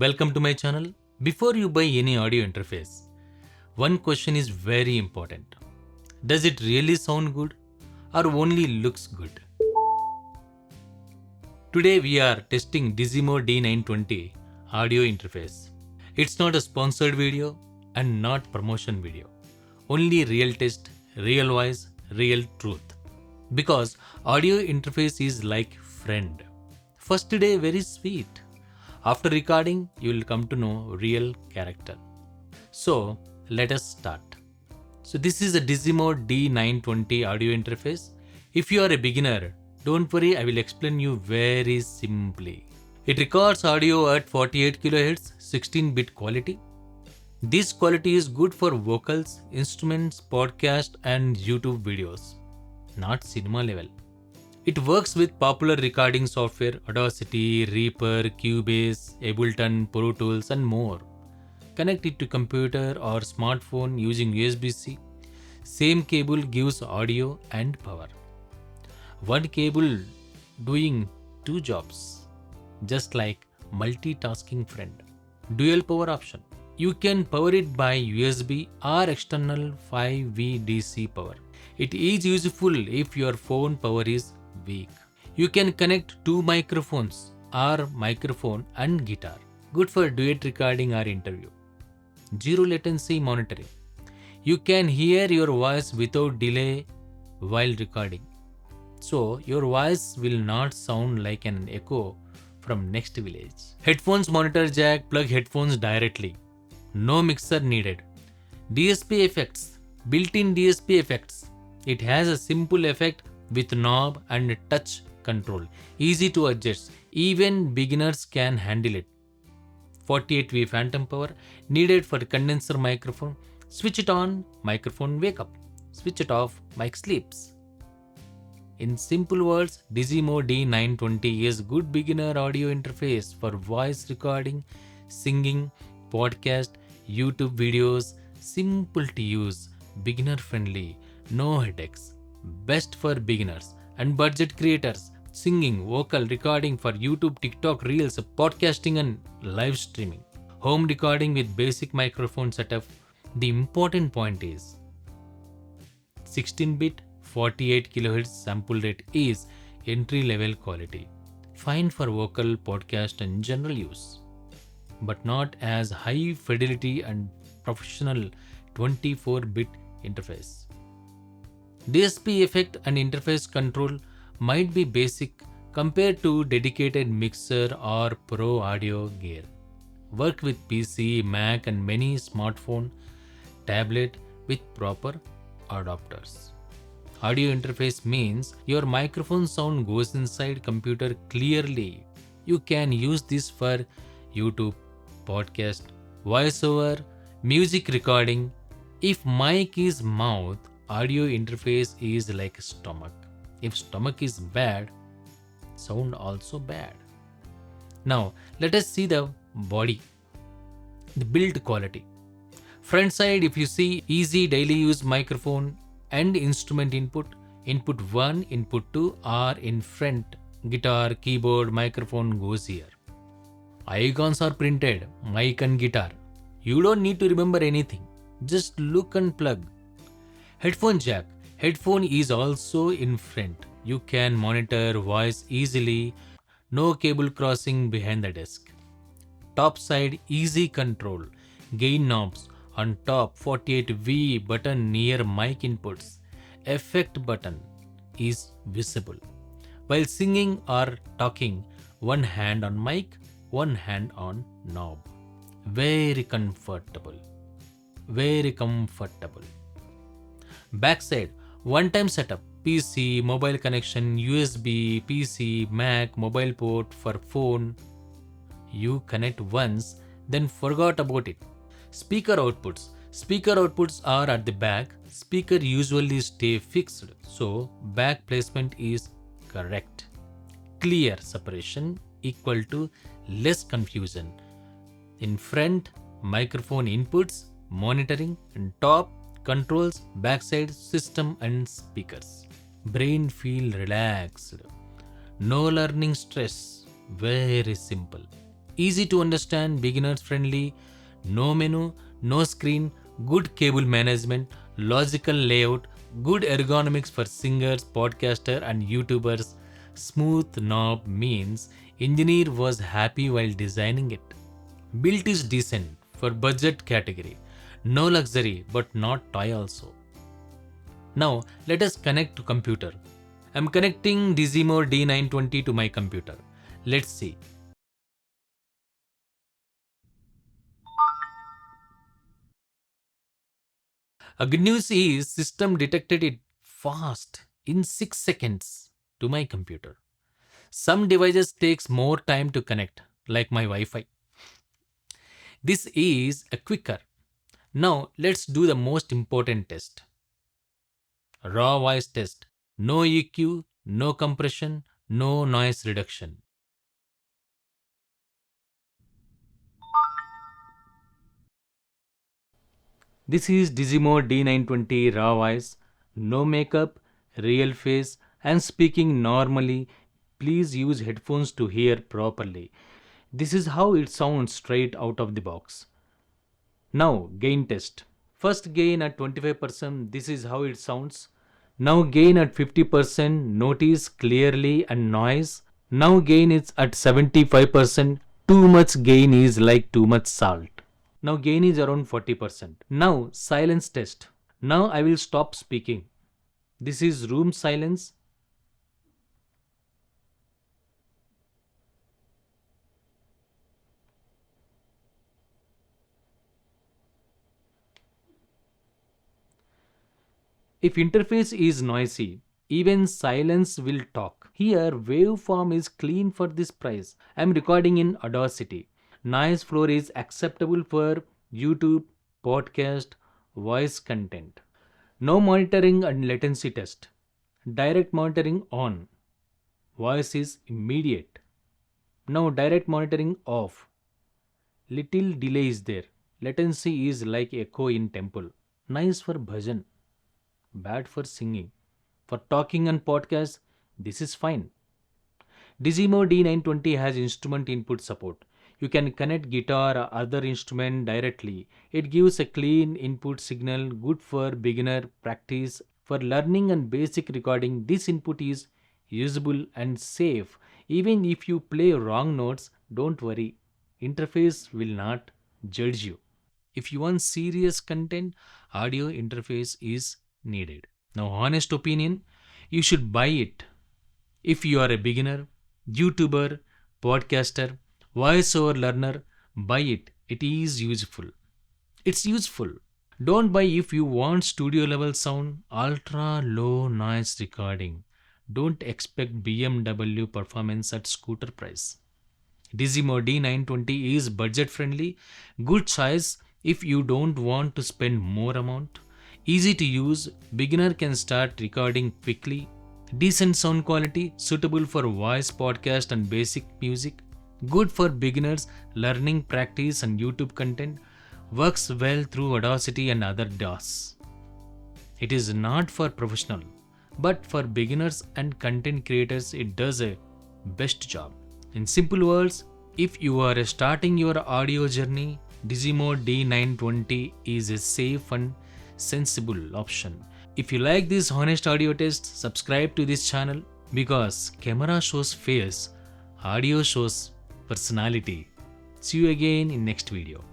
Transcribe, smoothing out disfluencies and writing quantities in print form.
Welcome to my channel. Before you buy any audio interface, one question is very important. Does it really sound good or only looks good? Today we are testing Digimore D920 audio interface. It's not a sponsored video and not promotion video. Only real test, real voice, real truth. Because audio interface is like friend. First day very sweet. After recording, you will come to know real character. So let us start. So this is a Digimore D920 audio interface. If you are a beginner, don't worry, I will explain you very simply. It records audio at 48 kHz, 16-bit quality. This quality is good for vocals, instruments, podcast and YouTube videos, not cinema level. It works with popular recording software Audacity, Reaper, Cubase, Ableton, Pro Tools and more. Connect it to computer or smartphone using USB-C. Same cable gives audio and power. One cable doing two jobs, just like multitasking friend. Dual power option. You can power it by USB or external 5V DC power. It is useful if your phone power is weak. You can connect two microphones or microphone and guitar. Good for duet recording or interview. Zero latency monitoring. You can hear your voice without delay while recording. So your voice will not sound like an echo from next village. Headphones monitor jack, plug headphones directly. No mixer needed. DSP effects. Built-in DSP effects. It has a simple effect with knob and touch control. Easy to adjust. Even beginners can handle it. 48V phantom power needed for condenser microphone. Switch it on, microphone wake up. Switch it off, mic sleeps. In simple words, Digimore D920 is good beginner audio interface for voice recording, singing, podcast, YouTube videos. Simple to use, beginner friendly, no headaches. Best for beginners and budget creators, singing, vocal recording for YouTube, TikTok, Reels, podcasting and live streaming. Home recording with basic microphone setup. The important point is 16-bit 48 kHz sample rate is entry level quality. Fine for vocal, podcast and general use, but not as high fidelity and professional 24-bit interface. DSP effect and interface control might be basic compared to dedicated mixer or pro audio gear. Work with PC, Mac and many smartphone, tablet with proper adapters. Audio interface means your microphone sound goes inside computer clearly. You can use this for YouTube, podcast, voiceover, music recording. If mic is mouth, audio interface is like stomach. If stomach is bad, sound also bad. Now let us see the body, the build quality. Front side, if you see, easy daily use microphone and instrument input 1, input 2 are in front. Guitar, keyboard, microphone goes here. Icons are printed, mic and guitar. You don't need to remember anything. Just look and plug. Headphone jack. Headphone is also in front. You can monitor voice easily. No cable crossing behind the desk. Top side, easy control. Gain knobs. On top, 48V button near mic inputs. Effect button is visible. While singing or talking, one hand on mic, one hand on knob. Very comfortable. Very comfortable. Backside, one-time setup. PC, mobile connection, USB, PC, Mac, mobile port for phone. You connect once, then forgot about it. Speaker outputs. Speaker outputs are at the back. Speaker usually stay fixed, so back placement is correct. Clear separation equal to less confusion. In front, microphone inputs, monitoring, and top, controls, backside, system and speakers. Brain feel relaxed. No learning stress. Very simple. easy to understand, beginners friendly, no menu, no screen, good cable management, logical layout, good ergonomics for singers, podcaster and YouTubers. Smooth knob means engineer was happy while designing it. Built is decent for budget category. No luxury but not toy also. Now let us connect to computer. I'm connecting Digimore D920 to my computer. Let's see. A good news is system detected it fast in 6 seconds to my computer. Some devices takes more time to connect like my Wi-Fi. This is a quicker. Now let's do the most important test. Raw voice test. No EQ, no compression, no noise reduction. This is Digimore D920 raw voice, no makeup, real face, and speaking normally. Please use headphones to hear properly. This is how it sounds straight out of the box. Now, gain test. First gain at 25%, this is how it sounds. Now gain at 50%, notice clearly and noise. Now gain is at 75%, too much gain is like too much salt. Now gain is around 40%. Now silence test. Now I will stop speaking. This is room silence. If interface is noisy, even silence will talk. Here waveform is clean for this price. I am recording in Audacity. Noise floor is acceptable for YouTube, podcast, voice content. No monitoring and latency test. Direct monitoring on. Voice is immediate. Now direct monitoring off. Little delay is there. Latency is like echo in temple. Nice for bhajan. Bad for singing. For talking and podcast, this is fine. Digimore D920 has instrument input support. You can connect guitar or other instrument directly. It gives a clean input signal, good for beginner practice. For learning and basic recording, this input is usable and safe. Even if you play wrong notes, don't worry. Interface will not judge you. If you want serious content, audio interface is needed. Now, honest opinion, you should buy it. If you are a beginner, YouTuber, podcaster, voiceover learner, buy it. It is useful. It's useful. Don't buy if you want studio level sound, ultra low noise recording. Don't expect BMW performance at scooter price. Digimore D920 is budget friendly, good choice if you don't want to spend more amount. Easy to use, beginner can start recording quickly. Decent sound quality, suitable for voice podcast and basic music. Good for beginners, learning practice and YouTube content. Works well through Audacity and other DAWs. It is not for professional, but for beginners and content creators it does a best job. In simple words, if you are starting your audio journey, Digimore D920 is a safe and sensible option. If you like this honest audio test, subscribe to this channel because camera shows face, audio shows personality. See you again in next video.